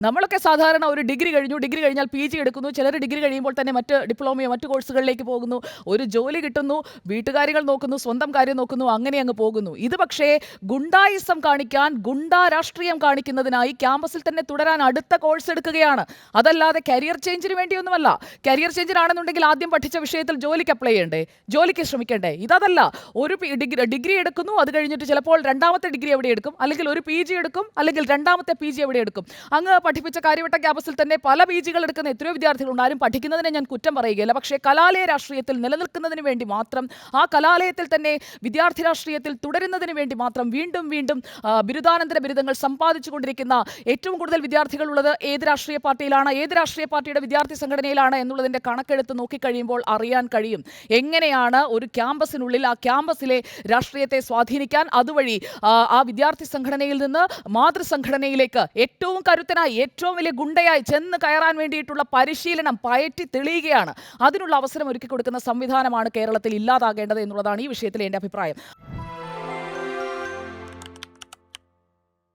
നമ്മളൊക്കെ സാധാരണ ഒരു ഡിഗ്രി കഴിഞ്ഞു, ഡിഗ്രി കഴിഞ്ഞാൽ PG എടുക്കുന്നു, ചിലർ ഡിഗ്രി കഴിയുമ്പോൾ തന്നെ മറ്റ് ഡിപ്ലോമയോ മറ്റു കോഴ്സുകളിലേക്ക് പോകുന്നു, ഒരു ജോലി കിട്ടുന്നു, വീട്ടുകാര്യങ്ങൾ നോക്കുന്നു, സ്വന്തം കാര്യം നോക്കുന്നു, അങ്ങനെ അങ്ങ് പോകുന്നു. ഇത് പക്ഷേ ഗുണ്ടായിസം കാണിക്കാൻ, ഗുണ്ടാ രാഷ്ട്രീയം കാണിക്കുന്നതിനായി ക്യാമ്പസിൽ തന്നെ തുടരാൻ അടുത്ത കോഴ്സ് എടുക്കുകയാണ്. അതല്ലാതെ കരിയർ ചേഞ്ചിന് വേണ്ടിയൊന്നുമല്ല. കരിയർ ചേഞ്ചിനാണെന്നുണ്ടെങ്കിൽ ആദ്യം പഠിച്ച വിഷയത്തിൽ ജോലിക്ക് അപ്ലൈ ചെയ്യണ്ടേ, ജോലിക്ക് ശ്രമിക്കണ്ടേ? ഇതല്ല. ഒരു ഡിഗ്രി എടുക്കുന്നു, അത് കഴിഞ്ഞിട്ട് ചിലപ്പോൾ രണ്ടാമത്തെ ഡിഗ്രി എവിടെ എടുക്കും, അല്ലെങ്കിൽ ഒരു PG എടുക്കും, അല്ലെങ്കിൽ രണ്ടാമത്തെ PG എവിടെ എടുക്കും. അങ്ങ് പഠിപ്പിച്ച കാര്യവട്ട ക്യാമ്പസിൽ തന്നെ പല PG കൾ എടുക്കുന്ന എത്രയോ വിദ്യാർത്ഥികളുണ്ട്. ആരും പഠിക്കുന്നതിനെ ഞാൻ കുറ്റം പറയുകയില്ല. പക്ഷേ കലാലയ രാഷ്ട്രീയത്തിൽ നിലനിൽക്കുന്നതിന് വേണ്ടി മാത്രം, ആ കലാലയത്തിൽ തന്നെ വിദ്യാർത്ഥി രാഷ്ട്രീയത്തിൽ തുടരുന്നതിന് വേണ്ടി മാത്രം വീണ്ടും വീണ്ടും ബിരുദാനന്തര ബിരുദങ്ങൾ സമ്പാദിച്ചുകൊണ്ടിരിക്കുന്ന ഏറ്റവും കൂടുതൽ വിദ്യാർത്ഥികളുള്ളത് ഏത് രാഷ്ട്രീയ പാർട്ടിയിലാണ്, ഏത് രാഷ്ട്രീയ പാർട്ടിയുടെ വിദ്യാർത്ഥി സംഘടനയിലാണ് എന്നുള്ളതിൻ്റെ കണക്കെടുത്ത് നോക്കിക്കഴിയുമ്പോൾ അറിയാൻ കഴിയും എങ്ങനെയാണ് ഒരു ക്യാമ്പസിനുള്ളിൽ ആ ക്യാമ്പസിലെ രാഷ്ട്രീയത്തെ സ്വാധീനിക്കാൻ, അതുവഴി ആ വിദ്യാർത്ഥി സംഘടനയിൽ നിന്ന് മാതൃസംഘടനയിലേക്ക് ഏറ്റവും കരുത്തനായി, ഏറ്റവും വലിയ ഗുണ്ടയായി ചെന്ന് കയറാൻ വേണ്ടിയിട്ടുള്ള പരിശീലനം പയറ്റി തെളിയുകയാണ്. അതിനുള്ള അവസരം ഒരുക്കി കൊടുക്കുന്ന സംവിധാനമാണ് കേരളത്തിൽ ഇല്ലാതാകേണ്ടത് എന്നുള്ളതാണ് ഈ വിഷയത്തിലെ എൻ്റെ അഭിപ്രായം.